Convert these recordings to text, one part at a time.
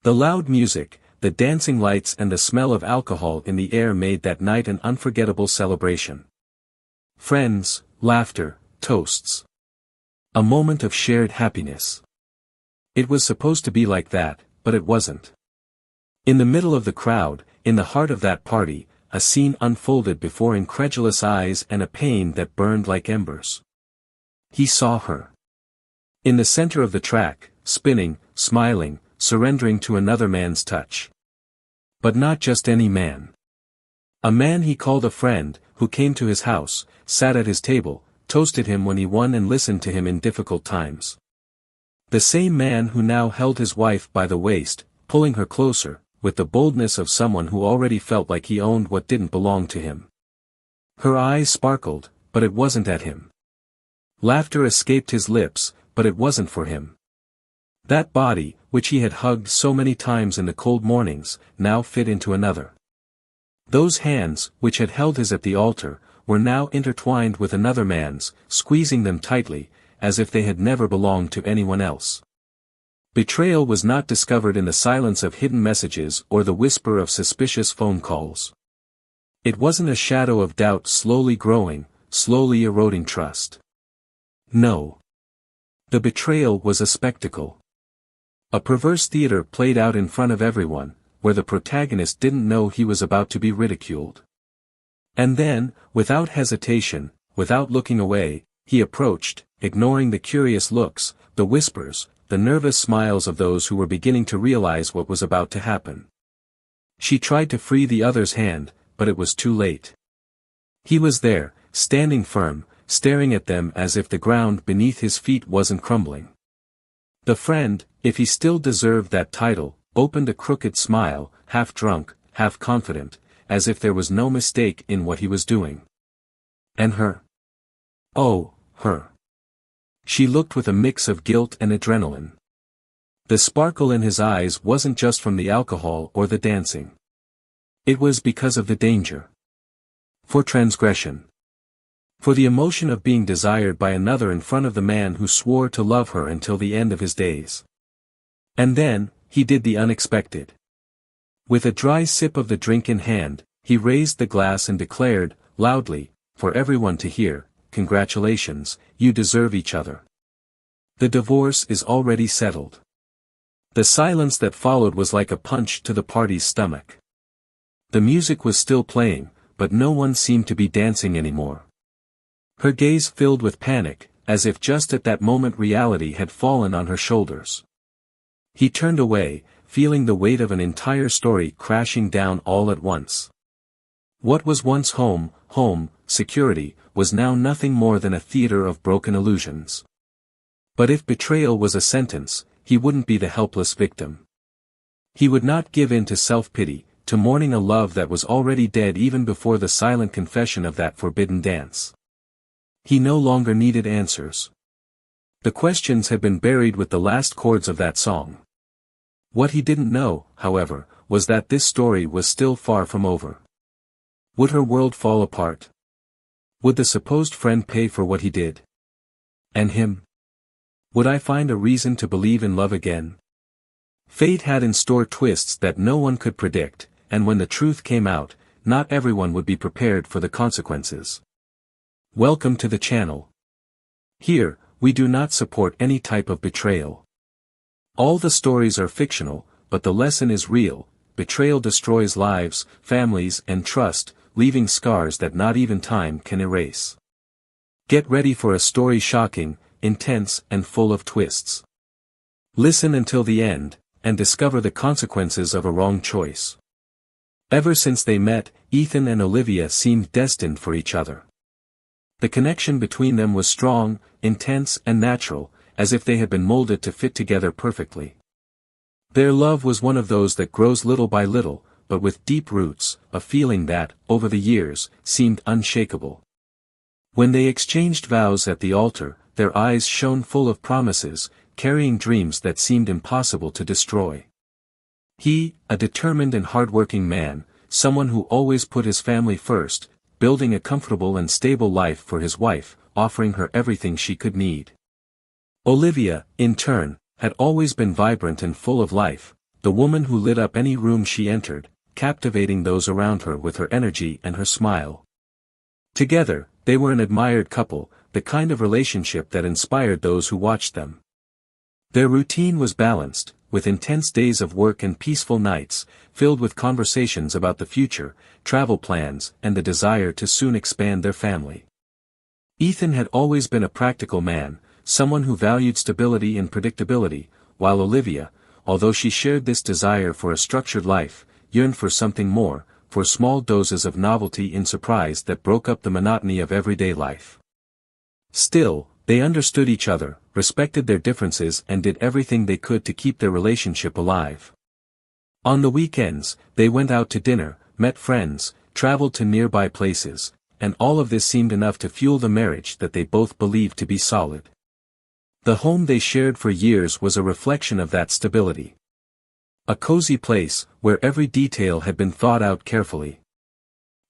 The loud music, the dancing lights and the smell of alcohol in the air made that night an unforgettable celebration. Friends, laughter, toasts. A moment of shared happiness. It was supposed to be like that, but it wasn't. In the middle of the crowd, in the heart of that party, a scene unfolded before incredulous eyes and a pain that burned like embers. He saw her. In the center of the track, spinning, smiling, surrendering to another man's touch. But not just any man. A man he called a friend, who came to his house, sat at his table, toasted him when he won and listened to him in difficult times. The same man who now held his wife by the waist, pulling her closer, with the boldness of someone who already felt like he owned what didn't belong to him. Her eyes sparkled, but it wasn't at him. Laughter escaped his lips, but it wasn't for him. That body, which he had hugged so many times in the cold mornings, now fit into another. Those hands, which had held his at the altar, were now intertwined with another man's, squeezing them tightly, as if they had never belonged to anyone else. Betrayal was not discovered in the silence of hidden messages or the whisper of suspicious phone calls. It wasn't a shadow of doubt slowly growing, slowly eroding trust. No. The betrayal was a spectacle. A perverse theater played out in front of everyone, where the protagonist didn't know he was about to be ridiculed. And then, without hesitation, without looking away, he approached, ignoring the curious looks, the whispers, the nervous smiles of those who were beginning to realize what was about to happen. She tried to free the other's hand, but it was too late. He was there, standing firm, staring at them as if the ground beneath his feet wasn't crumbling. The friend, if he still deserved that title, opened a crooked smile, half drunk, half confident, as if there was no mistake in what he was doing. And her? Oh, her. She looked with a mix of guilt and adrenaline. The sparkle in his eyes wasn't just from the alcohol or the dancing. It was because of the danger. For transgression. For the emotion of being desired by another in front of the man who swore to love her until the end of his days. And then, he did the unexpected. With a dry sip of the drink in hand, he raised the glass and declared, loudly, for everyone to hear, "Congratulations, you deserve each other. The divorce is already settled." The silence that followed was like a punch to the party's stomach. The music was still playing, but no one seemed to be dancing anymore. Her gaze filled with panic, as if just at that moment reality had fallen on her shoulders. He turned away, feeling the weight of an entire story crashing down all at once. What was once home, security, was now nothing more than a theater of broken illusions. But if betrayal was a sentence, he wouldn't be the helpless victim. He would not give in to self-pity, to mourning a love that was already dead even before the silent confession of that forbidden dance. He no longer needed answers. The questions had been buried with the last chords of that song. What he didn't know, however, was that this story was still far from over. Would her world fall apart? Would the supposed friend pay for what he did? And him? Would I find a reason to believe in love again? Fate had in store twists that no one could predict, and when the truth came out, not everyone would be prepared for the consequences. Welcome to the channel. Here, we do not support any type of betrayal. All the stories are fictional, but the lesson is real. Betrayal destroys lives, families, and trust, leaving scars that not even time can erase. Get ready for a story shocking, intense, and full of twists. Listen until the end, and discover the consequences of a wrong choice. Ever since they met, Ethan and Olivia seemed destined for each other. The connection between them was strong, intense, and natural, as if they had been molded to fit together perfectly. Their love was one of those that grows little by little, but with deep roots, a feeling that, over the years, seemed unshakable. When they exchanged vows at the altar, their eyes shone full of promises, carrying dreams that seemed impossible to destroy. He, a determined and hardworking man, someone who always put his family first, building a comfortable and stable life for his wife, offering her everything she could need. Olivia, in turn, had always been vibrant and full of life, the woman who lit up any room she entered, captivating those around her with her energy and her smile. Together, they were an admired couple, the kind of relationship that inspired those who watched them. Their routine was balanced, with intense days of work and peaceful nights, filled with conversations about the future, travel plans, and the desire to soon expand their family. Ethan had always been a practical man, someone who valued stability and predictability, while Olivia, although she shared this desire for a structured life, yearned for something more, for small doses of novelty and surprise that broke up the monotony of everyday life. Still, they understood each other, respected their differences and did everything they could to keep their relationship alive. On the weekends, they went out to dinner, met friends, traveled to nearby places, and all of this seemed enough to fuel the marriage that they both believed to be solid. The home they shared for years was a reflection of that stability. A cozy place, where every detail had been thought out carefully.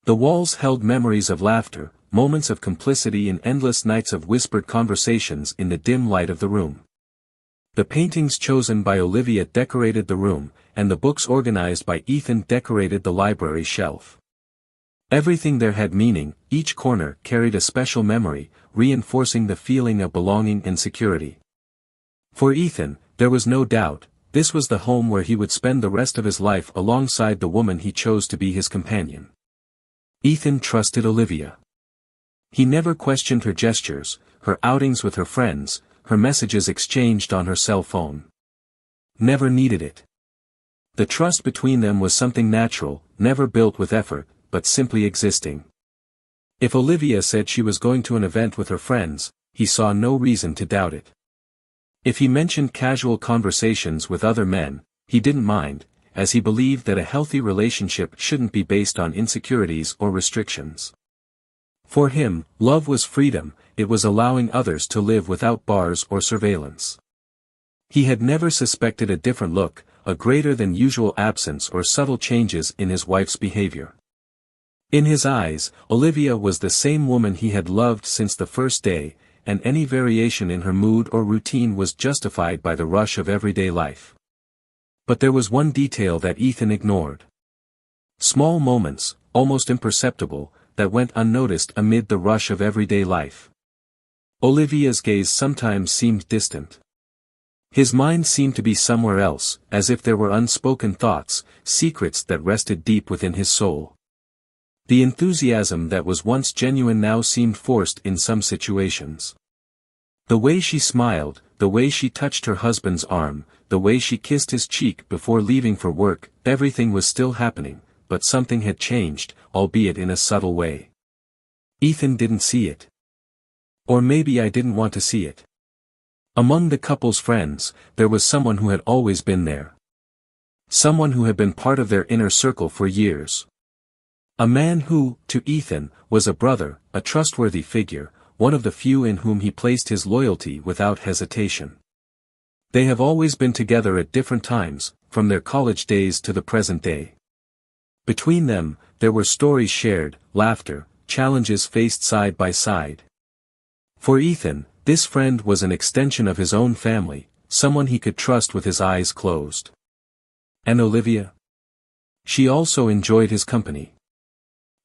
The walls held memories of laughter, moments of complicity and endless nights of whispered conversations in the dim light of the room. The paintings chosen by Olivia decorated the room, and the books organized by Ethan decorated the library shelf. Everything there had meaning, each corner carried a special memory, reinforcing the feeling of belonging and security. For Ethan, there was no doubt, this was the home where he would spend the rest of his life alongside the woman he chose to be his companion. Ethan trusted Olivia. He never questioned her gestures, her outings with her friends, her messages exchanged on her cell phone. Never needed it. The trust between them was something natural, never built with effort, but simply existing. If Olivia said she was going to an event with her friends, he saw no reason to doubt it. If he mentioned casual conversations with other men, he didn't mind, as he believed that a healthy relationship shouldn't be based on insecurities or restrictions. For him, love was freedom, it was allowing others to live without bars or surveillance. He had never suspected a different look, a greater than usual absence or subtle changes in his wife's behavior. In his eyes, Olivia was the same woman he had loved since the first day, and any variation in her mood or routine was justified by the rush of everyday life. But there was one detail that Ethan ignored. Small moments, almost imperceptible, that went unnoticed amid the rush of everyday life. Olivia's gaze sometimes seemed distant. His mind seemed to be somewhere else, as if there were unspoken thoughts, secrets that rested deep within his soul. The enthusiasm that was once genuine now seemed forced in some situations. The way she smiled, the way she touched her husband's arm, the way she kissed his cheek before leaving for work, everything was still happening, but something had changed, albeit in a subtle way. Ethan didn't see it. Or maybe I didn't want to see it. Among the couple's friends, there was someone who had always been there. Someone who had been part of their inner circle for years. A man who, to Ethan, was a brother, a trustworthy figure, one of the few in whom he placed his loyalty without hesitation. They have always been together at different times, from their college days to the present day. Between them, there were stories shared, laughter, challenges faced side by side. For Ethan, this friend was an extension of his own family, someone he could trust with his eyes closed. And Olivia? She also enjoyed his company.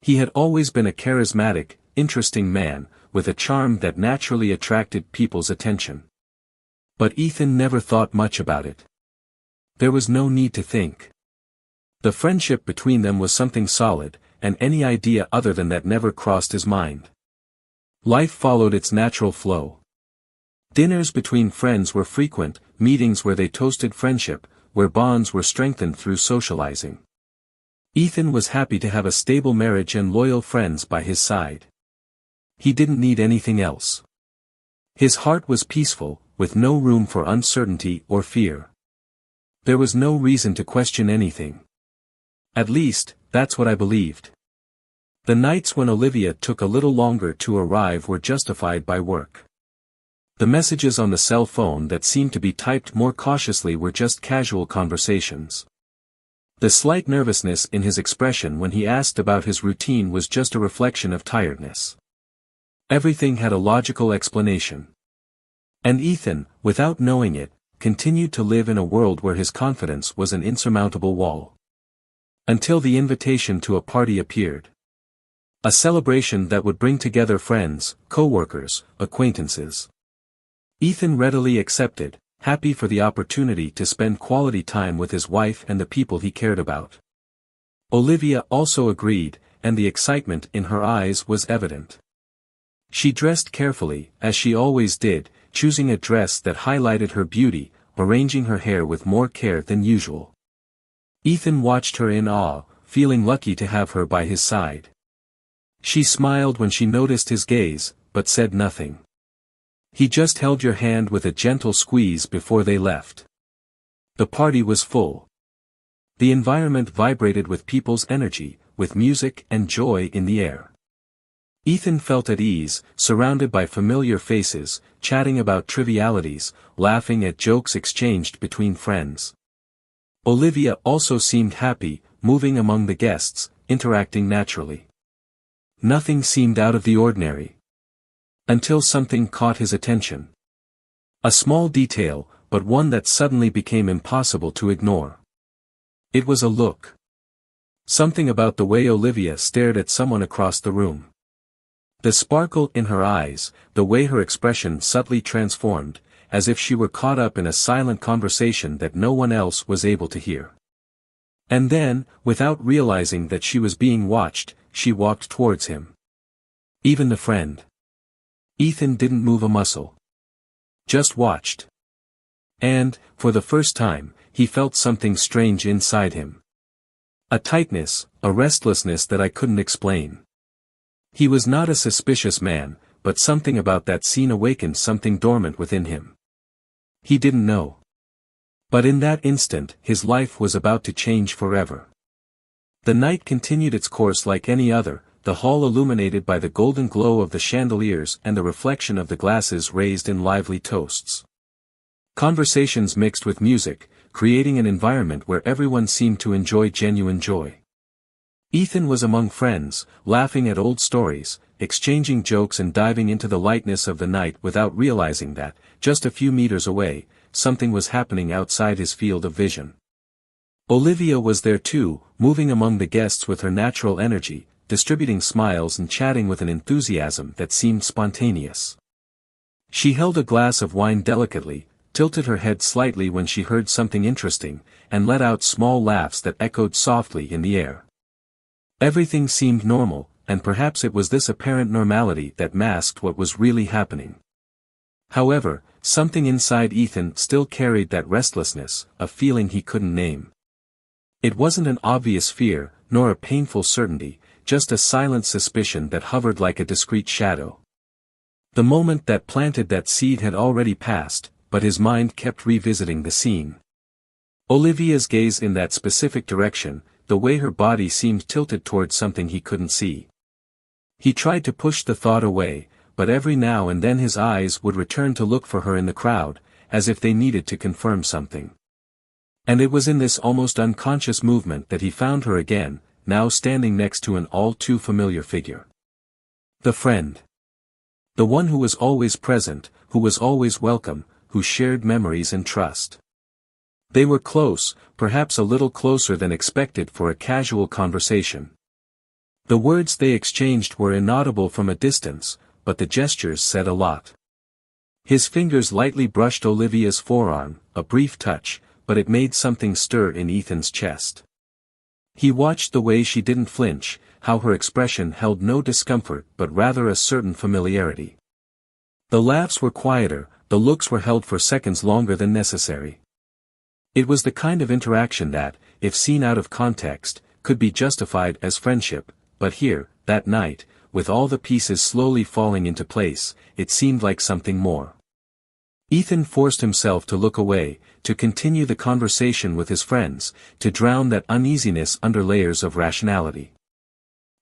He had always been a charismatic, interesting man, with a charm that naturally attracted people's attention. But Ethan never thought much about it. There was no need to think. The friendship between them was something solid, and any idea other than that never crossed his mind. Life followed its natural flow. Dinners between friends were frequent, meetings where they toasted friendship, where bonds were strengthened through socializing. Ethan was happy to have a stable marriage and loyal friends by his side. He didn't need anything else. His heart was peaceful, with no room for uncertainty or fear. There was no reason to question anything. At least, that's what I believed. The nights when Olivia took a little longer to arrive were justified by work. The messages on the cell phone that seemed to be typed more cautiously were just casual conversations. The slight nervousness in his expression when he asked about his routine was just a reflection of tiredness. Everything had a logical explanation. And Ethan, without knowing it, continued to live in a world where his confidence was an insurmountable wall. Until the invitation to a party appeared. A celebration that would bring together friends, co-workers, acquaintances. Ethan readily accepted, happy for the opportunity to spend quality time with his wife and the people he cared about. Olivia also agreed, and the excitement in her eyes was evident. She dressed carefully, as she always did, choosing a dress that highlighted her beauty, arranging her hair with more care than usual. Ethan watched her in awe, feeling lucky to have her by his side. She smiled when she noticed his gaze, but said nothing. He just held your hand with a gentle squeeze before they left. The party was full. The environment vibrated with people's energy, with music and joy in the air. Ethan felt at ease, surrounded by familiar faces, chatting about trivialities, laughing at jokes exchanged between friends. Olivia also seemed happy, moving among the guests, interacting naturally. Nothing seemed out of the ordinary. Until something caught his attention. A small detail, but one that suddenly became impossible to ignore. It was a look. Something about the way Olivia stared at someone across the room. The sparkle in her eyes, the way her expression subtly transformed, as if she were caught up in a silent conversation that no one else was able to hear. And then, without realizing that she was being watched, she walked towards him. Even the friend. Ethan didn't move a muscle. Just watched. And, for the first time, he felt something strange inside him. A tightness, a restlessness that I couldn't explain. He was not a suspicious man, but something about that scene awakened something dormant within him. He didn't know. But in that instant, his life was about to change forever. The night continued its course like any other, the hall illuminated by the golden glow of the chandeliers and the reflection of the glasses raised in lively toasts. Conversations mixed with music, creating an environment where everyone seemed to enjoy genuine joy. Ethan was among friends, laughing at old stories, exchanging jokes and diving into the lightness of the night without realizing that, just a few meters away, something was happening outside his field of vision. Olivia was there too, moving among the guests with her natural energy, distributing smiles and chatting with an enthusiasm that seemed spontaneous. She held a glass of wine delicately, tilted her head slightly when she heard something interesting, and let out small laughs that echoed softly in the air. Everything seemed normal, and perhaps it was this apparent normality that masked what was really happening. However, something inside Ethan still carried that restlessness, a feeling he couldn't name. It wasn't an obvious fear, nor a painful certainty, just a silent suspicion that hovered like a discreet shadow. The moment that planted that seed had already passed, but his mind kept revisiting the scene. Olivia's gaze in that specific direction, the way her body seemed tilted towards something he couldn't see. He tried to push the thought away, but every now and then his eyes would return to look for her in the crowd, as if they needed to confirm something. And it was in this almost unconscious movement that he found her again, now standing next to an all-too-familiar figure. The friend. The one who was always present, who was always welcome, who shared memories and trust. They were close, perhaps a little closer than expected for a casual conversation. The words they exchanged were inaudible from a distance, but the gestures said a lot. His fingers lightly brushed Olivia's forearm, a brief touch, but it made something stir in Ethan's chest. He watched the way she didn't flinch, how her expression held no discomfort but rather a certain familiarity. The laughs were quieter, the looks were held for seconds longer than necessary. It was the kind of interaction that, if seen out of context, could be justified as friendship, but here, that night, with all the pieces slowly falling into place, it seemed like something more. Ethan forced himself to look away, to continue the conversation with his friends, to drown that uneasiness under layers of rationality.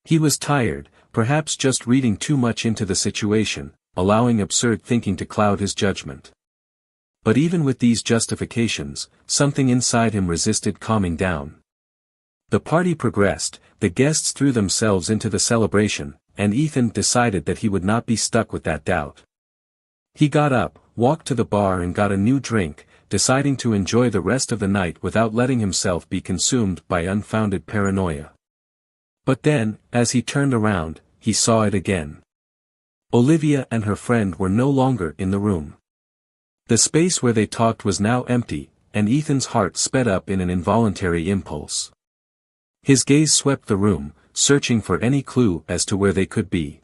He was tired, perhaps just reading too much into the situation, allowing absurd thinking to cloud his judgment. But even with these justifications, something inside him resisted calming down. The party progressed, the guests threw themselves into the celebration, and Ethan decided that he would not be stuck with that doubt. He got up, walked to the bar and got a new drink, deciding to enjoy the rest of the night without letting himself be consumed by unfounded paranoia. But then, as he turned around, he saw it again. Olivia and her friend were no longer in the room. The space where they talked was now empty, and Ethan's heart sped up in an involuntary impulse. His gaze swept the room, searching for any clue as to where they could be.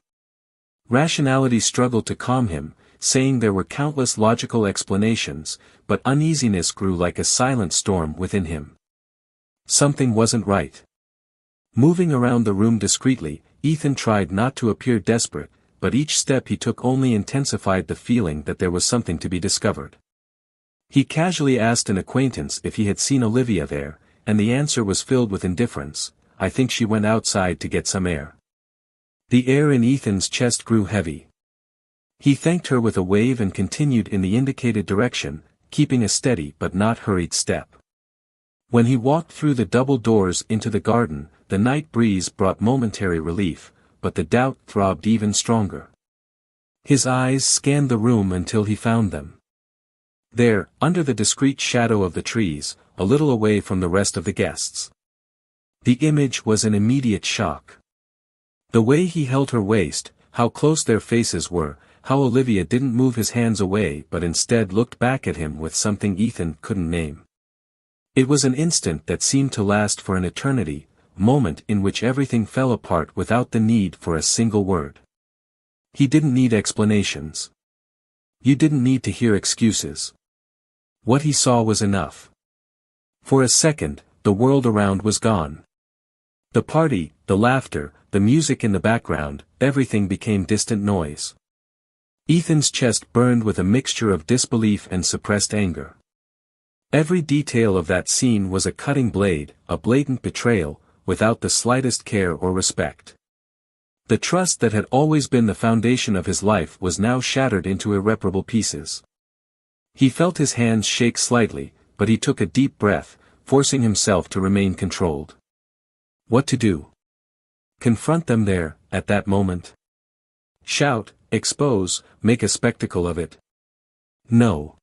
Rationality struggled to calm him, saying there were countless logical explanations, but uneasiness grew like a silent storm within him. Something wasn't right. Moving around the room discreetly, Ethan tried not to appear desperate, but each step he took only intensified the feeling that there was something to be discovered. He casually asked an acquaintance if he had seen Olivia there, and the answer was filled with indifference. "I think she went outside to get some air." The air in Ethan's chest grew heavy. He thanked her with a wave and continued in the indicated direction, keeping a steady but not hurried step. When he walked through the double doors into the garden, the night breeze brought momentary relief, but the doubt throbbed even stronger. His eyes scanned the room until he found them. There, under the discreet shadow of the trees, a little away from the rest of the guests. The image was an immediate shock. The way he held her waist, how close their faces were, how Olivia didn't move his hands away but instead looked back at him with something Ethan couldn't name. It was an instant that seemed to last for an eternity, a moment in which everything fell apart without the need for a single word. He didn't need explanations. You didn't need to hear excuses. What he saw was enough. For a second, the world around was gone. The party, the laughter, the music in the background, everything became distant noise. Ethan's chest burned with a mixture of disbelief and suppressed anger. Every detail of that scene was a cutting blade, a blatant betrayal, without the slightest care or respect. The trust that had always been the foundation of his life was now shattered into irreparable pieces. He felt his hands shake slightly, but he took a deep breath, forcing himself to remain controlled. What to do? Confront them there, at that moment? Shout, expose, make a spectacle of it? No.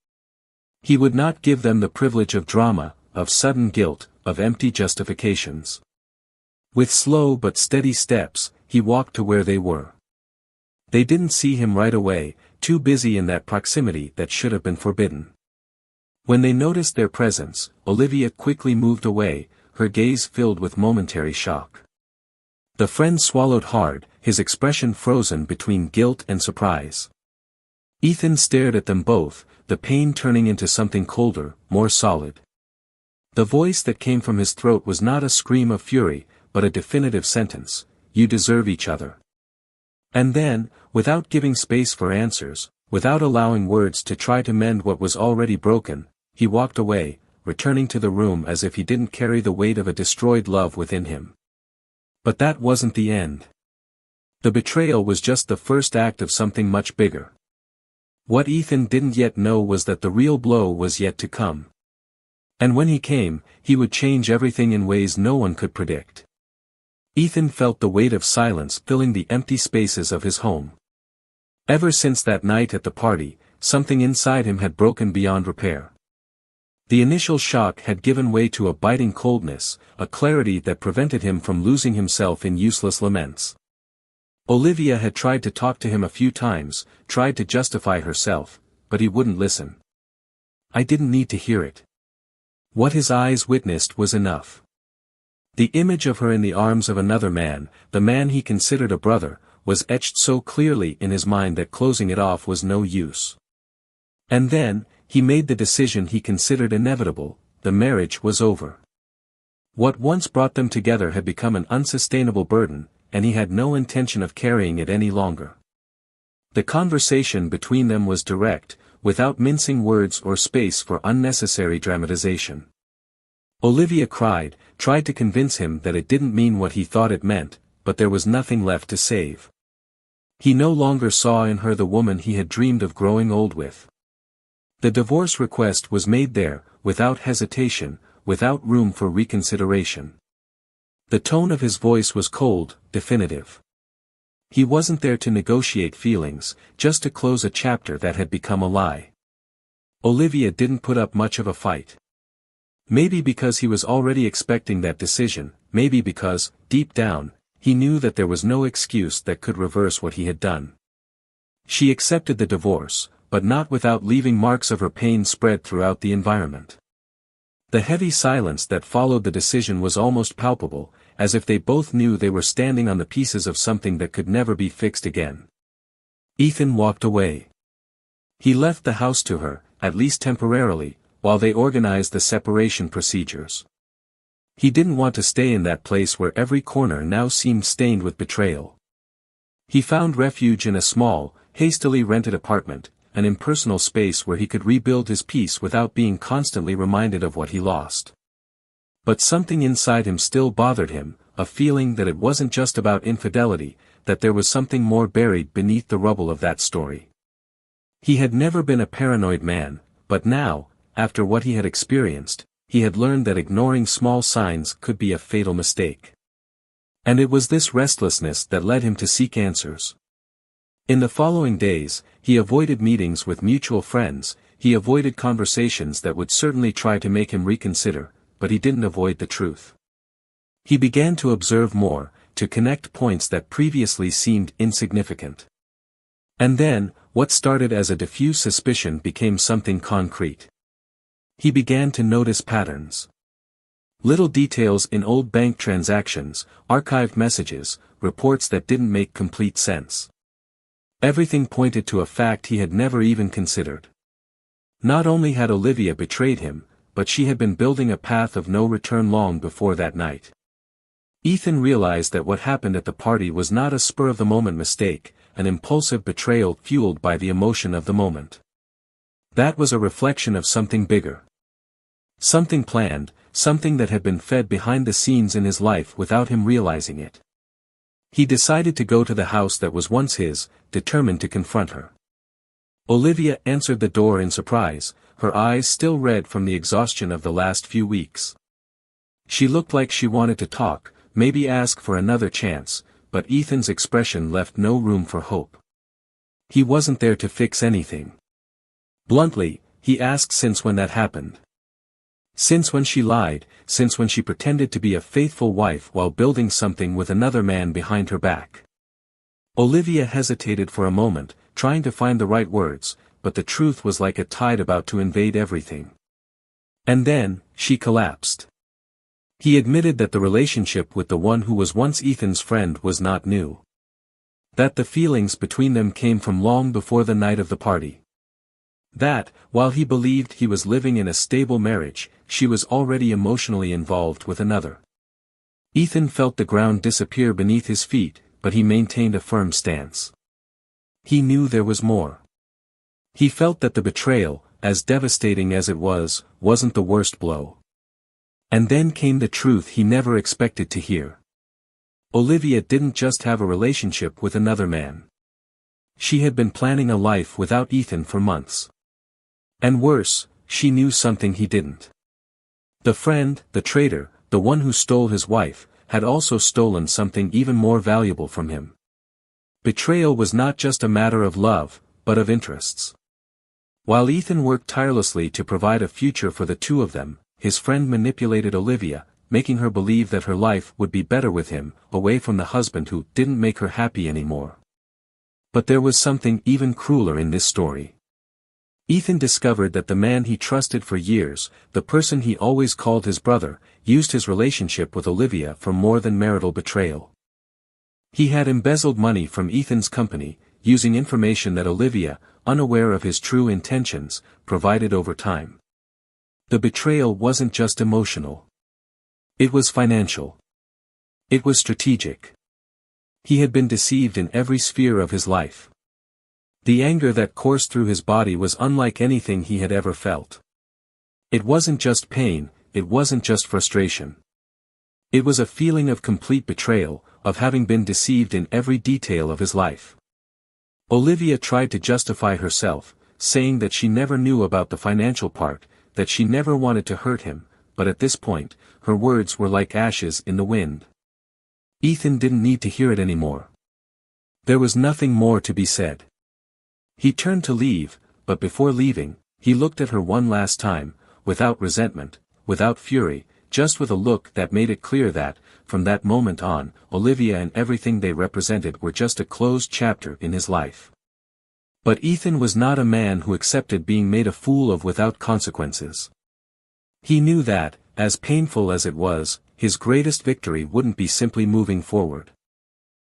He would not give them the privilege of drama, of sudden guilt, of empty justifications. With slow but steady steps, he walked to where they were. They didn't see him right away, too busy in that proximity that should have been forbidden. When they noticed their presence, Olivia quickly moved away, her gaze filled with momentary shock. The friend swallowed hard, his expression frozen between guilt and surprise. Ethan stared at them both, the pain turning into something colder, more solid. The voice that came from his throat was not a scream of fury, but a definitive sentence: "You deserve each other." And then, without giving space for answers, without allowing words to try to mend what was already broken, he walked away, returning to the room as if he didn't carry the weight of a destroyed love within him. But that wasn't the end. The betrayal was just the first act of something much bigger. What Ethan didn't yet know was that the real blow was yet to come. And when he came, he would change everything in ways no one could predict. Ethan felt the weight of silence filling the empty spaces of his home. Ever since that night at the party, something inside him had broken beyond repair. The initial shock had given way to a biting coldness, a clarity that prevented him from losing himself in useless laments. Olivia had tried to talk to him a few times, tried to justify herself, but he wouldn't listen. I didn't need to hear it. What his eyes witnessed was enough. The image of her in the arms of another man, the man he considered a brother, was etched so clearly in his mind that closing it off was no use. And then, he made the decision he considered inevitable: the marriage was over. What once brought them together had become an unsustainable burden, and he had no intention of carrying it any longer. The conversation between them was direct, without mincing words or space for unnecessary dramatization. Olivia tried to convince him that it didn't mean what he thought it meant, but there was nothing left to save. He no longer saw in her the woman he had dreamed of growing old with. The divorce request was made there, without hesitation, without room for reconsideration. The tone of his voice was cold, definitive. He wasn't there to negotiate feelings, just to close a chapter that had become a lie. Olivia didn't put up much of a fight. Maybe because he was already expecting that decision, maybe because, deep down, he knew that there was no excuse that could reverse what he had done. She accepted the divorce, but not without leaving marks of her pain spread throughout the environment. The heavy silence that followed the decision was almost palpable, as if they both knew they were standing on the pieces of something that could never be fixed again. Ethan walked away. He left the house to her, at least temporarily, while they organized the separation procedures. He didn't want to stay in that place where every corner now seemed stained with betrayal. He found refuge in a small, hastily rented apartment, an impersonal space where he could rebuild his peace without being constantly reminded of what he lost. But something inside him still bothered him, a feeling that it wasn't just about infidelity, that there was something more buried beneath the rubble of that story. He had never been a paranoid man, but now, after what he had experienced, he had learned that ignoring small signs could be a fatal mistake. And it was this restlessness that led him to seek answers. In the following days, he avoided meetings with mutual friends, he avoided conversations that would certainly try to make him reconsider, but he didn't avoid the truth. He began to observe more, to connect points that previously seemed insignificant. And then, what started as a diffuse suspicion became something concrete. He began to notice patterns. Little details in old bank transactions, archived messages, reports that didn't make complete sense. Everything pointed to a fact he had never even considered. Not only had Olivia betrayed him, but she had been building a path of no return long before that night. Ethan realized that what happened at the party was not a spur-of-the-moment mistake, an impulsive betrayal fueled by the emotion of the moment. That was a reflection of something bigger. Something planned, something that had been fed behind the scenes in his life without him realizing it. He decided to go to the house that was once his, determined to confront her. Olivia answered the door in surprise, her eyes still red from the exhaustion of the last few weeks. She looked like she wanted to talk, maybe ask for another chance, but Ethan's expression left no room for hope. He wasn't there to fix anything. Bluntly, he asked since when that happened. Since when she lied, since when she pretended to be a faithful wife while building something with another man behind her back. Olivia hesitated for a moment, trying to find the right words, but the truth was like a tide about to invade everything. And then, she collapsed. He admitted that the relationship with the one who was once Ethan's friend was not new. That the feelings between them came from long before the night of the party. That, while he believed he was living in a stable marriage, she was already emotionally involved with another. Ethan felt the ground disappear beneath his feet, but he maintained a firm stance. He knew there was more. He felt that the betrayal, as devastating as it was, wasn't the worst blow. And then came the truth he never expected to hear. Olivia didn't just have a relationship with another man. She had been planning a life without Ethan for months. And worse, she knew something he didn't. The friend, the traitor, the one who stole his wife, had also stolen something even more valuable from him. Betrayal was not just a matter of love, but of interests. While Ethan worked tirelessly to provide a future for the two of them, his friend manipulated Olivia, making her believe that her life would be better with him, away from the husband who didn't make her happy anymore. But there was something even crueler in this story. Ethan discovered that the man he trusted for years, the person he always called his brother, used his relationship with Olivia for more than marital betrayal. He had embezzled money from Ethan's company, using information that Olivia, unaware of his true intentions, provided over time. The betrayal wasn't just emotional. It was financial. It was strategic. He had been deceived in every sphere of his life. The anger that coursed through his body was unlike anything he had ever felt. It wasn't just pain, it wasn't just frustration. It was a feeling of complete betrayal, of having been deceived in every detail of his life. Olivia tried to justify herself, saying that she never knew about the financial part, that she never wanted to hurt him, but at this point, her words were like ashes in the wind. Ethan didn't need to hear it anymore. There was nothing more to be said. He turned to leave, but before leaving, he looked at her one last time, without resentment, without fury, just with a look that made it clear that, from that moment on, Olivia and everything they represented were just a closed chapter in his life. But Ethan was not a man who accepted being made a fool of without consequences. He knew that, as painful as it was, his greatest victory wouldn't be simply moving forward.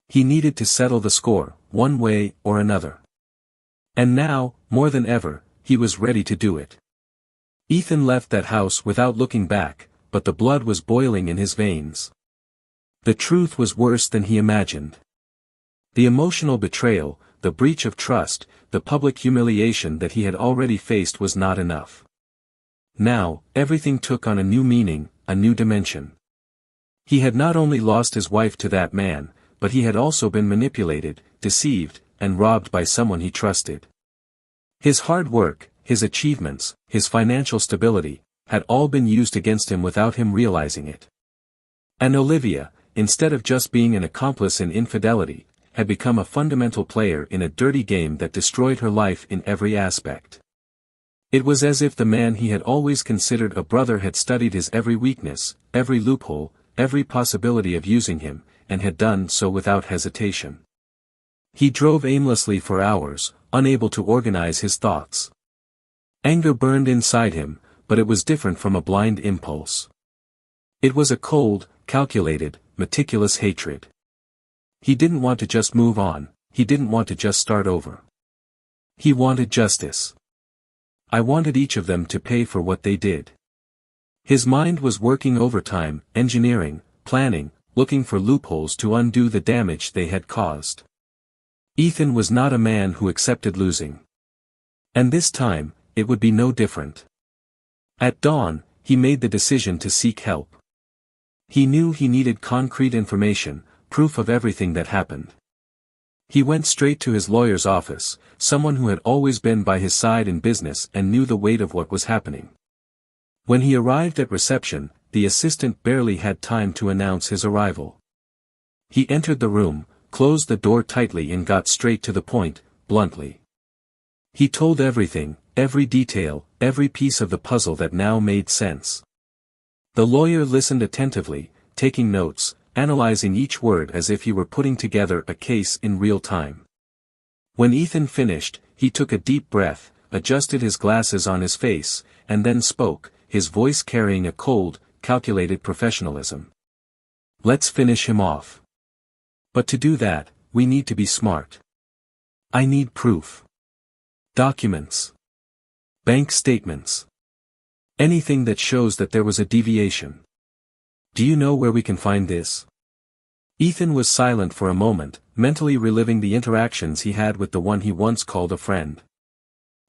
He needed to settle the score, one way or another. And now, more than ever, he was ready to do it. Ethan left that house without looking back, but the blood was boiling in his veins. The truth was worse than he imagined. The emotional betrayal, the breach of trust, the public humiliation that he had already faced was not enough. Now, everything took on a new meaning, a new dimension. He had not only lost his wife to that man, but he had also been manipulated, deceived, and robbed by someone he trusted. His hard work, his achievements, his financial stability, had all been used against him without him realizing it. And Olivia, instead of just being an accomplice in infidelity, had become a fundamental player in a dirty game that destroyed her life in every aspect. It was as if the man he had always considered a brother had studied his every weakness, every loophole, every possibility of using him, and had done so without hesitation. He drove aimlessly for hours, unable to organize his thoughts. Anger burned inside him, but it was different from a blind impulse. It was a cold, calculated, meticulous hatred. He didn't want to just move on, he didn't want to just start over. He wanted justice. I wanted each of them to pay for what they did. His mind was working overtime, engineering, planning, looking for loopholes to undo the damage they had caused. Ethan was not a man who accepted losing. And this time, it would be no different. At dawn, he made the decision to seek help. He knew he needed concrete information, proof of everything that happened. He went straight to his lawyer's office, someone who had always been by his side in business and knew the weight of what was happening. When he arrived at reception, the assistant barely had time to announce his arrival. He entered the room, closed the door tightly and got straight to the point, bluntly. He told everything, every detail, every piece of the puzzle that now made sense. The lawyer listened attentively, taking notes, analyzing each word as if he were putting together a case in real time. When Ethan finished, he took a deep breath, adjusted his glasses on his face, and then spoke, his voice carrying a cold, calculated professionalism. Let's finish him off. But to do that, we need to be smart. I need proof. Documents. Bank statements. Anything that shows that there was a deviation. Do you know where we can find this? Ethan was silent for a moment, mentally reliving the interactions he had with the one he once called a friend.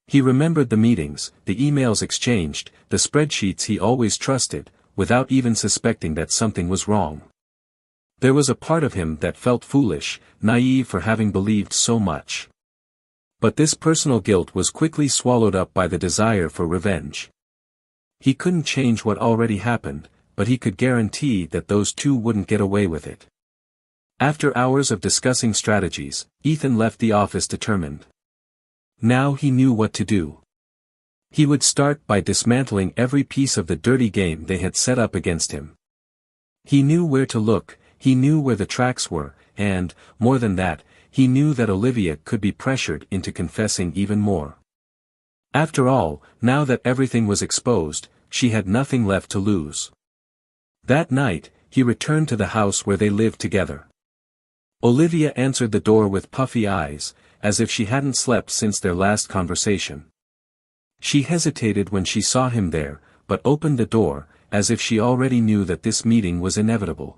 He remembered the meetings, the emails exchanged, the spreadsheets he always trusted, without even suspecting that something was wrong. There was a part of him that felt foolish, naive for having believed so much. But this personal guilt was quickly swallowed up by the desire for revenge. He couldn't change what already happened, but he could guarantee that those two wouldn't get away with it. After hours of discussing strategies, Ethan left the office determined. Now he knew what to do. He would start by dismantling every piece of the dirty game they had set up against him. He knew where to look, he knew where the tracks were, and, more than that, he knew that Olivia could be pressured into confessing even more. After all, now that everything was exposed, she had nothing left to lose. That night, he returned to the house where they lived together. Olivia answered the door with puffy eyes, as if she hadn't slept since their last conversation. She hesitated when she saw him there, but opened the door, as if she already knew that this meeting was inevitable.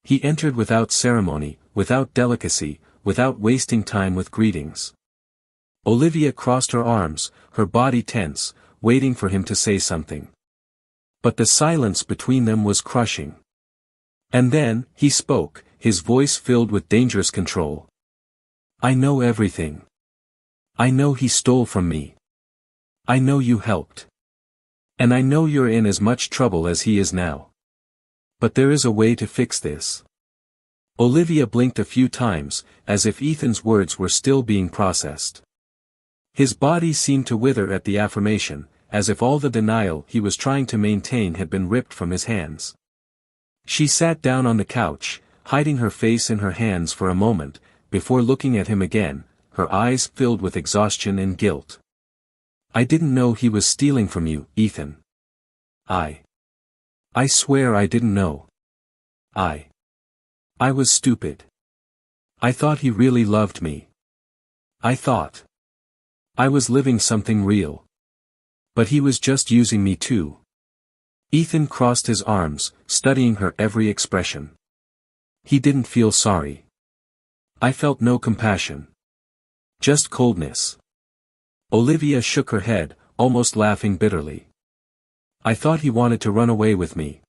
He entered without ceremony, without delicacy, without wasting time with greetings. Olivia crossed her arms, her body tense, waiting for him to say something. But the silence between them was crushing. And then, he spoke, his voice filled with dangerous control. I know everything. I know he stole from me. I know you helped. And I know you're in as much trouble as he is now. But there is a way to fix this. Olivia blinked a few times, as if Ethan's words were still being processed. His body seemed to wither at the affirmation, as if all the denial he was trying to maintain had been ripped from his hands. She sat down on the couch, hiding her face in her hands for a moment, before looking at him again, her eyes filled with exhaustion and guilt. "I didn't know he was stealing from you, Ethan. I swear I didn't know. I was stupid. I thought he really loved me. I thought I was living something real. But he was just using me too." Ethan crossed his arms, studying her every expression. He didn't feel sorry. "I felt no compassion. Just coldness." Olivia shook her head, almost laughing bitterly. "I thought he wanted to run away with me.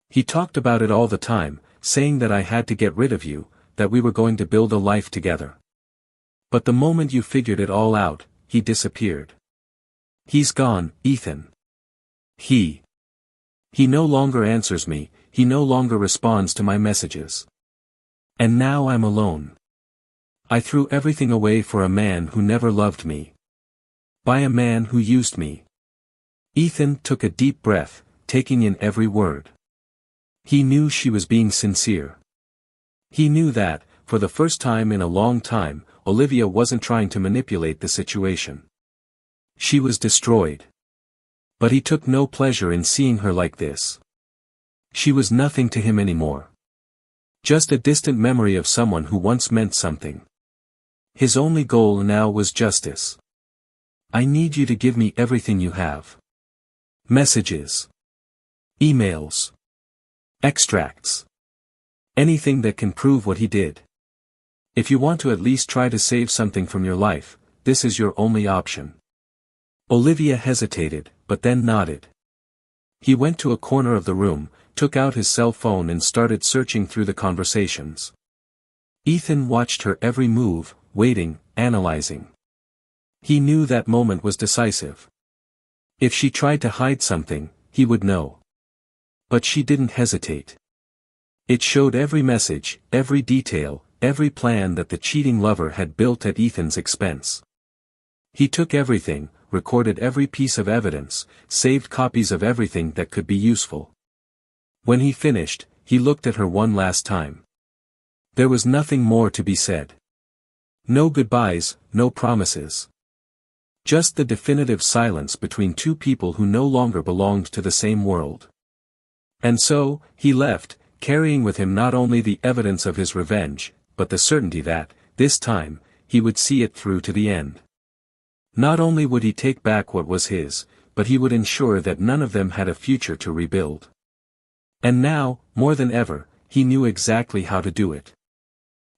He talked about it all the time, saying that I had to get rid of you, that we were going to build a life together. But the moment you figured it all out, he disappeared. He's gone, Ethan. He no longer answers me, he no longer responds to my messages. And now I'm alone. I threw everything away for a man who never loved me. By a man who used me." Ethan took a deep breath, taking in every word. He knew she was being sincere. He knew that, for the first time in a long time, Olivia wasn't trying to manipulate the situation. She was destroyed. But he took no pleasure in seeing her like this. She was nothing to him anymore. Just a distant memory of someone who once meant something. His only goal now was justice. "I need you to give me everything you have. Messages. Emails. Extracts. Anything that can prove what he did. If you want to at least try to save something from your life, this is your only option." Olivia hesitated, but then nodded. He went to a corner of the room, took out his cell phone and started searching through the conversations. Ethan watched her every move, waiting, analyzing. He knew that moment was decisive. If she tried to hide something, he would know. But she didn't hesitate. It showed every message, every detail, every plan that the cheating lover had built at Ethan's expense. He took everything, recorded every piece of evidence, saved copies of everything that could be useful. When he finished, he looked at her one last time. There was nothing more to be said. No goodbyes, no promises. Just the definitive silence between two people who no longer belonged to the same world. And so, he left, carrying with him not only the evidence of his revenge, but the certainty that, this time, he would see it through to the end. Not only would he take back what was his, but he would ensure that none of them had a future to rebuild. And now, more than ever, he knew exactly how to do it.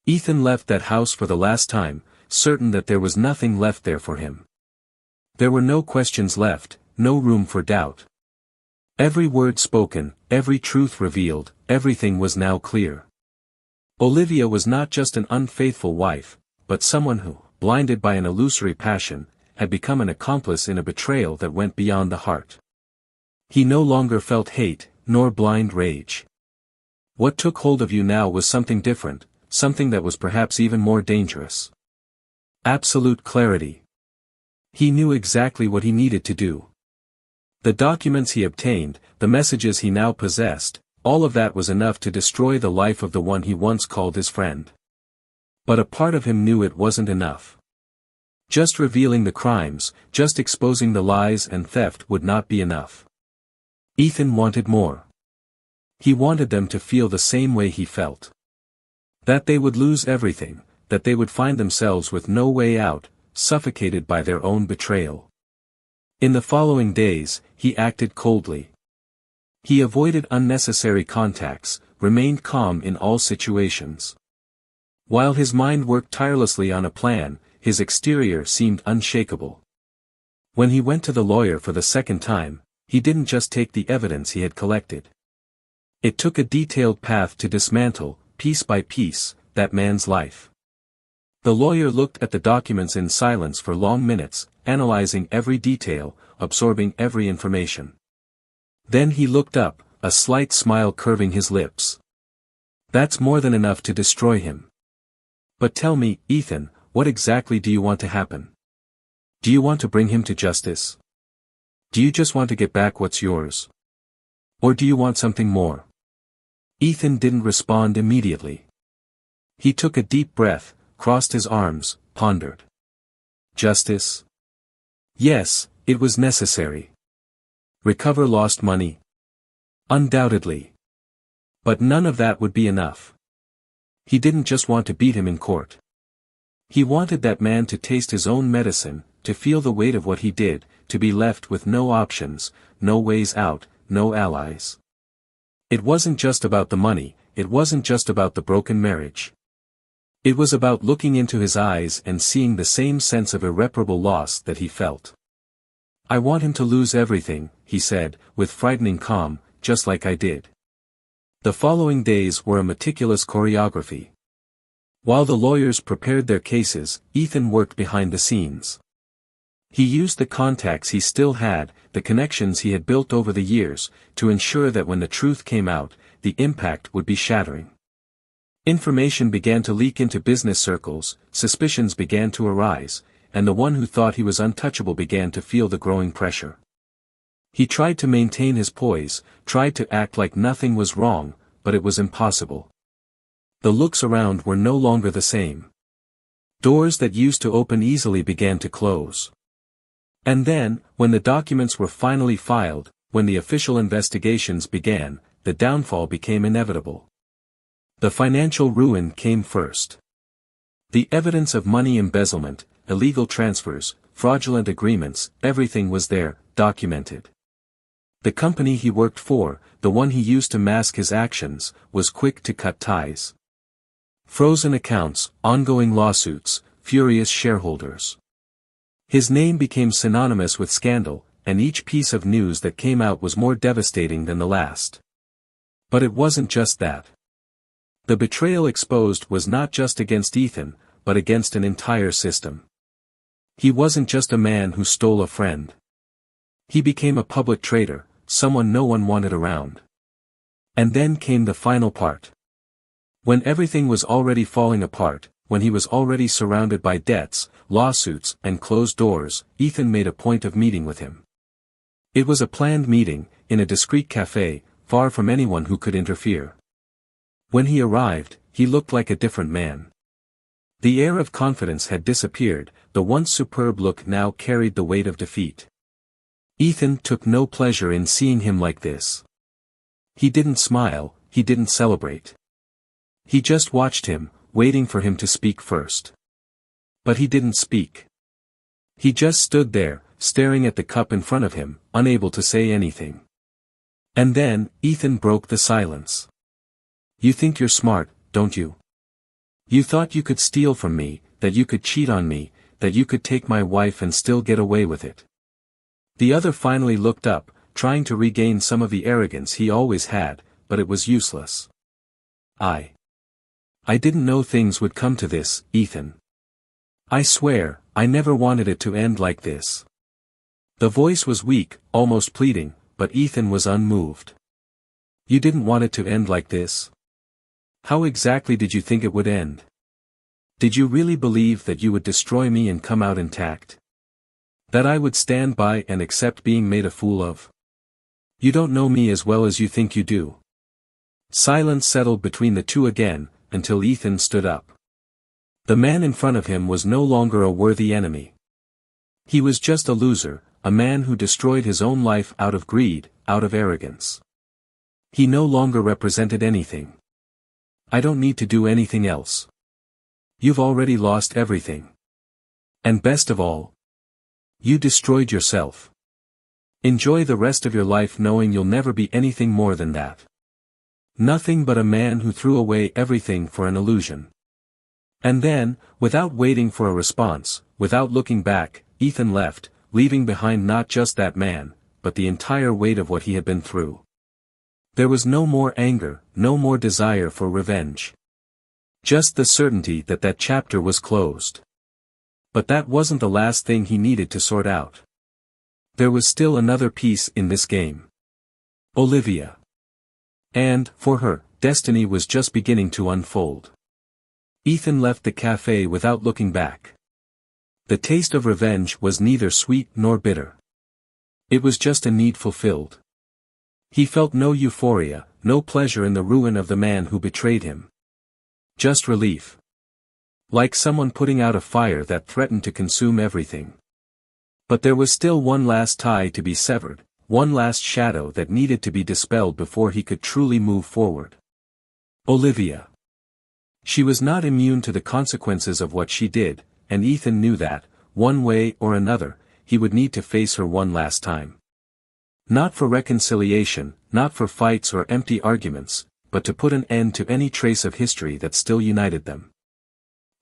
Ethan left that house for the last time, certain that there was nothing left there for him. There were no questions left, no room for doubt. Every word spoken, every truth revealed, everything was now clear. Olivia was not just an unfaithful wife, but someone who, blinded by an illusory passion, had become an accomplice in a betrayal that went beyond the heart. He no longer felt hate, nor blind rage. What took hold of you now was something different, something that was perhaps even more dangerous. Absolute clarity. He knew exactly what he needed to do. The documents he obtained, the messages he now possessed, all of that was enough to destroy the life of the one he once called his friend. But a part of him knew it wasn't enough. Just revealing the crimes, just exposing the lies and theft would not be enough. Ethan wanted more. He wanted them to feel the same way he felt. That they would lose everything, that they would find themselves with no way out, suffocated by their own betrayal. In the following days, he acted coldly. He avoided unnecessary contacts, remained calm in all situations. While his mind worked tirelessly on a plan, his exterior seemed unshakable. When he went to the lawyer for the second time, he didn't just take the evidence he had collected. It took a detailed path to dismantle, piece by piece, that man's life. The lawyer looked at the documents in silence for long minutes, analyzing every detail, absorbing every information. Then he looked up, a slight smile curving his lips. "That's more than enough to destroy him. But tell me, Ethan, what exactly do you want to happen?" Do you want to bring him to justice? Do you just want to get back what's yours? Or do you want something more? Ethan didn't respond immediately. He took a deep breath, crossed his arms, pondered. Justice? Yes, it was necessary. Recover lost money? Undoubtedly. But none of that would be enough. He didn't just want to beat him in court. He wanted that man to taste his own medicine, to feel the weight of what he did, to be left with no options, no ways out, no allies. It wasn't just about the money, it wasn't just about the broken marriage. It was about looking into his eyes and seeing the same sense of irreparable loss that he felt. I want him to lose everything, he said, with frightening calm, just like I did. The following days were a meticulous choreography. While the lawyers prepared their cases, Ethan worked behind the scenes. He used the contacts he still had, the connections he had built over the years, to ensure that when the truth came out, the impact would be shattering. Information began to leak into business circles, suspicions began to arise, and the one who thought he was untouchable began to feel the growing pressure. He tried to maintain his poise, tried to act like nothing was wrong, but it was impossible. The looks around were no longer the same. Doors that used to open easily began to close. And then, when the documents were finally filed, when the official investigations began, the downfall became inevitable. The financial ruin came first. The evidence of money embezzlement, illegal transfers, fraudulent agreements, everything was there, documented. The company he worked for, the one he used to mask his actions, was quick to cut ties. Frozen accounts, ongoing lawsuits, furious shareholders. His name became synonymous with scandal, and each piece of news that came out was more devastating than the last. But it wasn't just that. The betrayal exposed was not just against Ethan, but against an entire system. He wasn't just a man who stole a friend. He became a public traitor, someone no one wanted around. And then came the final part. When everything was already falling apart, when he was already surrounded by debts, lawsuits, and closed doors, Ethan made a point of meeting with him. It was a planned meeting, in a discreet cafe, far from anyone who could interfere. When he arrived, he looked like a different man. The air of confidence had disappeared, the once superb look now carried the weight of defeat. Ethan took no pleasure in seeing him like this. He didn't smile, he didn't celebrate. He just watched him, waiting for him to speak first. But he didn't speak. He just stood there, staring at the cup in front of him, unable to say anything. And then, Ethan broke the silence. You think you're smart, don't you? You thought you could steal from me, that you could cheat on me, that you could take my wife and still get away with it. The other finally looked up, trying to regain some of the arrogance he always had, but it was useless. I didn't know things would come to this, Ethan. I swear, I never wanted it to end like this. The voice was weak, almost pleading, but Ethan was unmoved. You didn't want it to end like this? How exactly did you think it would end? Did you really believe that you would destroy me and come out intact? That I would stand by and accept being made a fool of? You don't know me as well as you think you do. Silence settled between the two again, until Ethan stood up. The man in front of him was no longer a worthy enemy. He was just a loser, a man who destroyed his own life out of greed, out of arrogance. He no longer represented anything. I don't need to do anything else. You've already lost everything. And best of all, you destroyed yourself. Enjoy the rest of your life knowing you'll never be anything more than that. Nothing but a man who threw away everything for an illusion. And then, without waiting for a response, without looking back, Ethan left, leaving behind not just that man, but the entire weight of what he had been through. There was no more anger, no more desire for revenge. Just the certainty that that chapter was closed. But that wasn't the last thing he needed to sort out. There was still another piece in this game. Olivia. And, for her, destiny was just beginning to unfold. Ethan left the cafe without looking back. The taste of revenge was neither sweet nor bitter. It was just a need fulfilled. He felt no euphoria, no pleasure in the ruin of the man who betrayed him. Just relief. Like someone putting out a fire that threatened to consume everything. But there was still one last tie to be severed, one last shadow that needed to be dispelled before he could truly move forward. Olivia. She was not immune to the consequences of what she did, and Ethan knew that, one way or another, he would need to face her one last time. Not for reconciliation, not for fights or empty arguments, but to put an end to any trace of history that still united them.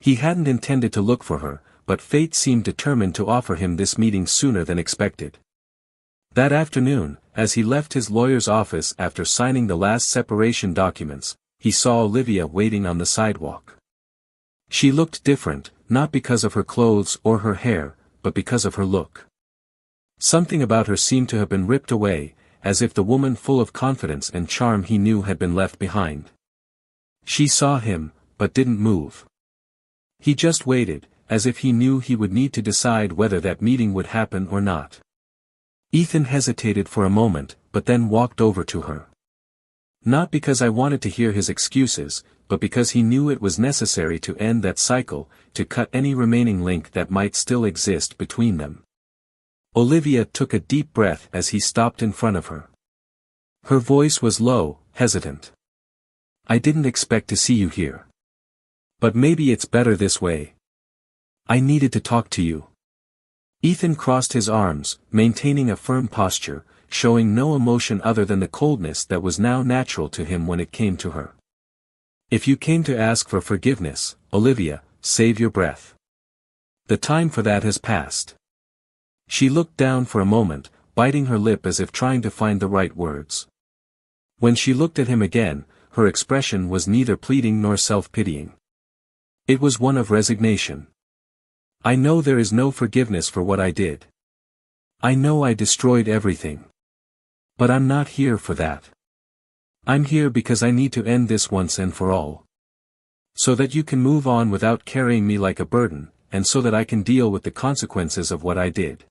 He hadn't intended to look for her, but fate seemed determined to offer him this meeting sooner than expected. That afternoon, as he left his lawyer's office after signing the last separation documents, he saw Olivia waiting on the sidewalk. She looked different, not because of her clothes or her hair, but because of her look. Something about her seemed to have been ripped away, as if the woman full of confidence and charm he knew had been left behind. She saw him, but didn't move. He just waited, as if he knew he would need to decide whether that meeting would happen or not. Ethan hesitated for a moment, but then walked over to her. Not because I wanted to hear his excuses, but because he knew it was necessary to end that cycle, to cut any remaining link that might still exist between them. Olivia took a deep breath as he stopped in front of her. Her voice was low, hesitant. I didn't expect to see you here. But maybe it's better this way. I needed to talk to you. Ethan crossed his arms, maintaining a firm posture, showing no emotion other than the coldness that was now natural to him when it came to her. If you came to ask for forgiveness, Olivia, save your breath. The time for that has passed. She looked down for a moment, biting her lip as if trying to find the right words. When she looked at him again, her expression was neither pleading nor self-pitying. It was one of resignation. I know there is no forgiveness for what I did. I know I destroyed everything. But I'm not here for that. I'm here because I need to end this once and for all. So that you can move on without carrying me like a burden, and so that I can deal with the consequences of what I did.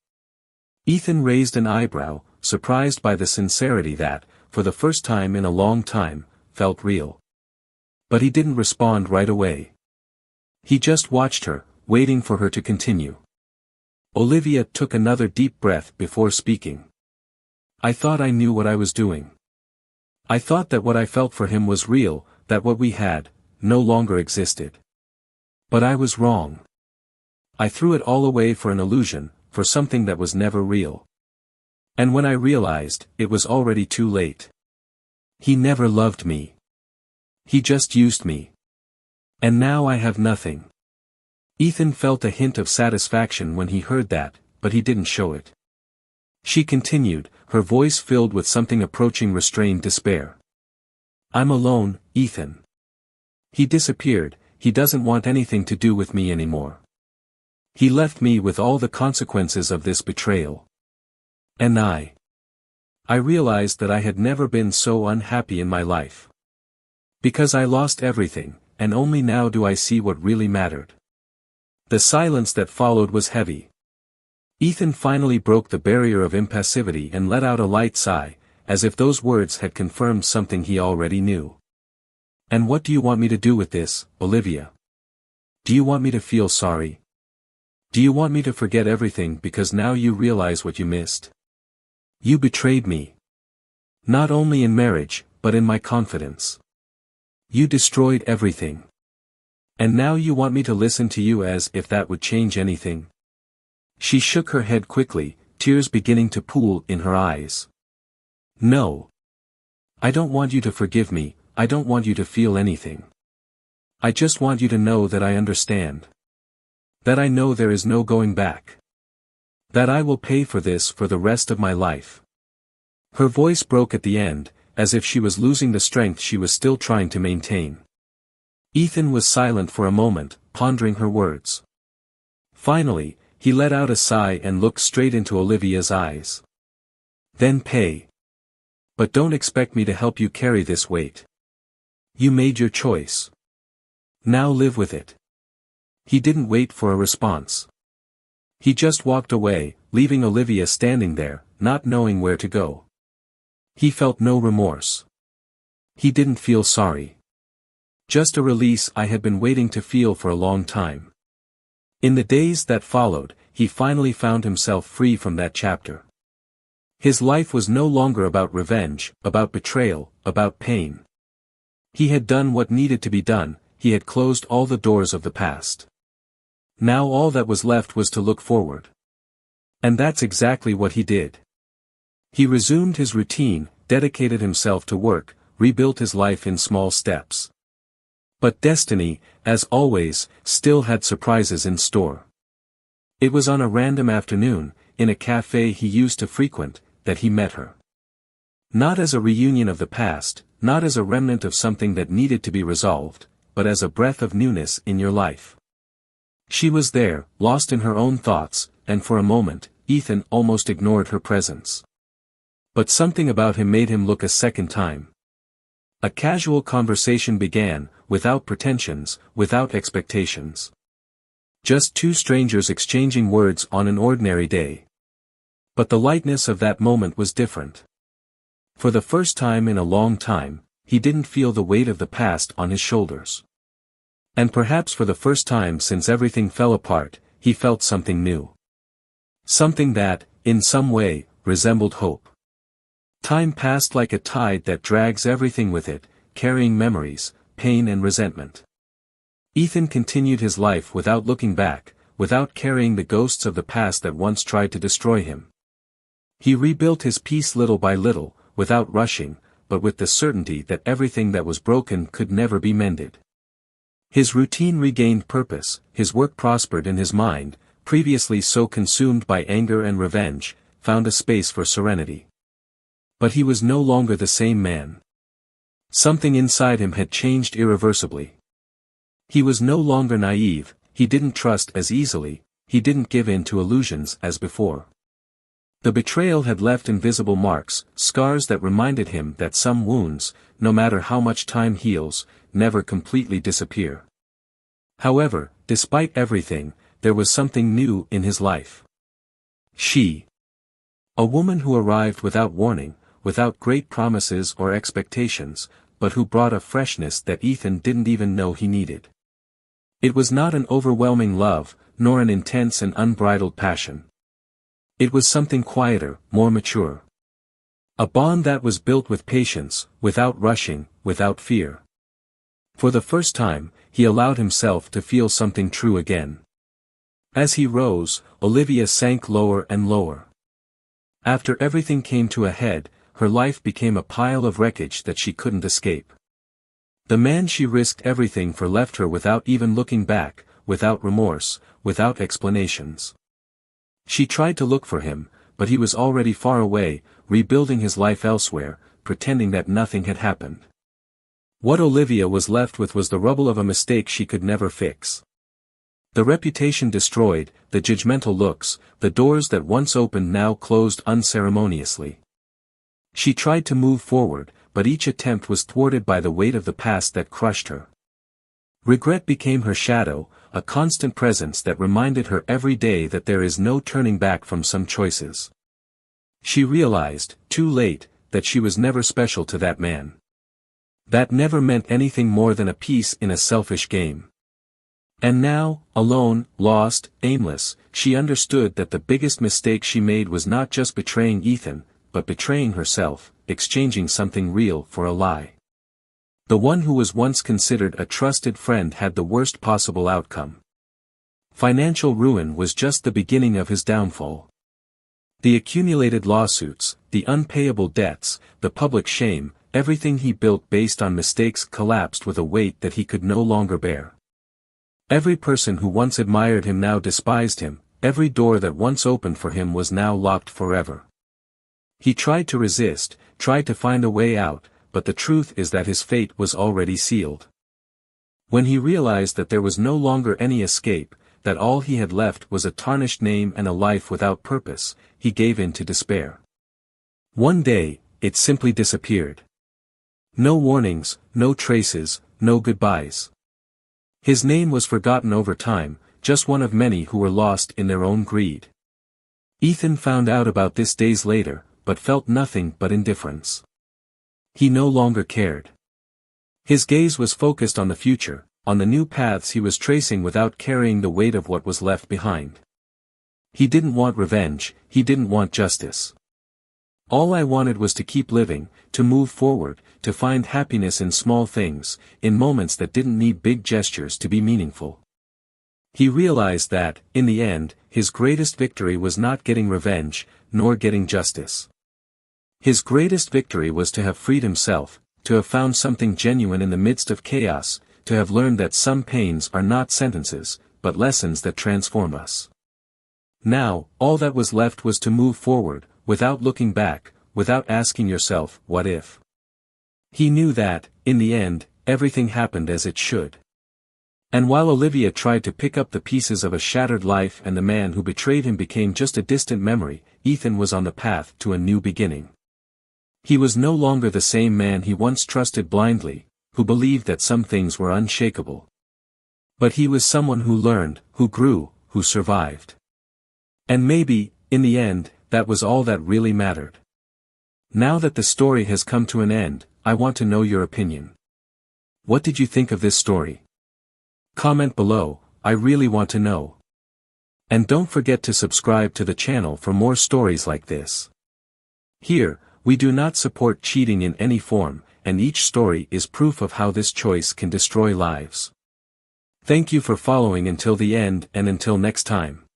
Ethan raised an eyebrow, surprised by the sincerity that, for the first time in a long time, felt real. But he didn't respond right away. He just watched her, waiting for her to continue. Olivia took another deep breath before speaking. I thought I knew what I was doing. I thought that what I felt for him was real, that what we had, no longer existed. But I was wrong. I threw it all away for an illusion, for something that was never real. And when I realized, it was already too late. He never loved me. He just used me. And now I have nothing. Ethan felt a hint of satisfaction when he heard that, but he didn't show it. She continued, her voice filled with something approaching restrained despair. I'm alone, Ethan. He disappeared, he doesn't want anything to do with me anymore. He left me with all the consequences of this betrayal. And I realized that I had never been so unhappy in my life. Because I lost everything, and only now do I see what really mattered. The silence that followed was heavy. Ethan finally broke the barrier of impassivity and let out a light sigh, as if those words had confirmed something he already knew. And what do you want me to do with this, Olivia? Do you want me to feel sorry? Do you want me to forget everything because now you realize what you missed? You betrayed me. Not only in marriage, but in my confidence. You destroyed everything. And now you want me to listen to you as if that would change anything? She shook her head quickly, tears beginning to pool in her eyes. No. I don't want you to forgive me, I don't want you to feel anything. I just want you to know that I understand. That I know there is no going back. That I will pay for this for the rest of my life. Her voice broke at the end, as if she was losing the strength she was still trying to maintain. Ethan was silent for a moment, pondering her words. Finally, he let out a sigh and looked straight into Olivia's eyes. Then pay. But don't expect me to help you carry this weight. You made your choice. Now live with it. He didn't wait for a response. He just walked away, leaving Olivia standing there, not knowing where to go. He felt no remorse. He didn't feel sorry. Just a release I had been waiting to feel for a long time. In the days that followed, he finally found himself free from that chapter. His life was no longer about revenge, about betrayal, about pain. He had done what needed to be done, he had closed all the doors of the past. Now all that was left was to look forward. And that's exactly what he did. He resumed his routine, dedicated himself to work, rebuilt his life in small steps. But destiny, as always, still had surprises in store. It was on a random afternoon, in a cafe he used to frequent, that he met her. Not as a reunion of the past, not as a remnant of something that needed to be resolved, but as a breath of newness in your life. She was there, lost in her own thoughts, and for a moment, Ethan almost ignored her presence. But something about him made him look a second time. A casual conversation began, without pretensions, without expectations. Just two strangers exchanging words on an ordinary day. But the lightness of that moment was different. For the first time in a long time, he didn't feel the weight of the past on his shoulders. And perhaps for the first time since everything fell apart, he felt something new. Something that, in some way, resembled hope. Time passed like a tide that drags everything with it, carrying memories, pain and resentment. Ethan continued his life without looking back, without carrying the ghosts of the past that once tried to destroy him. He rebuilt his peace little by little, without rushing, but with the certainty that everything that was broken could never be mended. His routine regained purpose, his work prospered, and his mind, previously so consumed by anger and revenge, found a space for serenity. But he was no longer the same man. Something inside him had changed irreversibly. He was no longer naive, he didn't trust as easily, he didn't give in to illusions as before. The betrayal had left invisible marks, scars that reminded him that some wounds, no matter how much time heals, never completely disappear. However, despite everything, there was something new in his life. She. A woman who arrived without warning, without great promises or expectations, but who brought a freshness that Ethan didn't even know he needed. It was not an overwhelming love, nor an intense and unbridled passion. It was something quieter, more mature. A bond that was built with patience, without rushing, without fear. For the first time, he allowed himself to feel something true again. As he rose, Olivia sank lower and lower. After everything came to a head, her life became a pile of wreckage that she couldn't escape. The man she risked everything for left her without even looking back, without remorse, without explanations. She tried to look for him, but he was already far away, rebuilding his life elsewhere, pretending that nothing had happened. What Olivia was left with was the rubble of a mistake she could never fix. The reputation destroyed, the judgmental looks, the doors that once opened now closed unceremoniously. She tried to move forward, but each attempt was thwarted by the weight of the past that crushed her. Regret became her shadow, a constant presence that reminded her every day that there is no turning back from some choices. She realized, too late, that she was never special to that man. That never meant anything more than a piece in a selfish game. And now, alone, lost, aimless, she understood that the biggest mistake she made was not just betraying Ethan, but betraying herself, exchanging something real for a lie. The one who was once considered a trusted friend had the worst possible outcome. Financial ruin was just the beginning of his downfall. The accumulated lawsuits, the unpayable debts, the public shame, everything he built based on mistakes collapsed with a weight that he could no longer bear. Every person who once admired him now despised him, every door that once opened for him was now locked forever. He tried to resist, tried to find a way out, but the truth is that his fate was already sealed. When he realized that there was no longer any escape, that all he had left was a tarnished name and a life without purpose, he gave in to despair. One day, it simply disappeared. No warnings, no traces, no goodbyes. His name was forgotten over time, just one of many who were lost in their own greed. Ethan found out about this days later, but felt nothing but indifference. He no longer cared. His gaze was focused on the future, on the new paths he was tracing without carrying the weight of what was left behind. He didn't want revenge, he didn't want justice. All I wanted was to keep living, to move forward, to find happiness in small things, in moments that didn't need big gestures to be meaningful. He realized that, in the end, his greatest victory was not getting revenge, nor getting justice. His greatest victory was to have freed himself, to have found something genuine in the midst of chaos, to have learned that some pains are not sentences, but lessons that transform us. Now, all that was left was to move forward, without looking back, without asking yourself, what if? He knew that, in the end, everything happened as it should. And while Olivia tried to pick up the pieces of a shattered life and the man who betrayed him became just a distant memory, Ethan was on the path to a new beginning. He was no longer the same man he once trusted blindly, who believed that some things were unshakable. But he was someone who learned, who grew, who survived. And maybe, in the end, that was all that really mattered. Now that the story has come to an end, I want to know your opinion. What did you think of this story? Comment below, I really want to know. And don't forget to subscribe to the channel for more stories like this. Here, we do not support cheating in any form, and each story is proof of how this choice can destroy lives. Thank you for following until the end and until next time.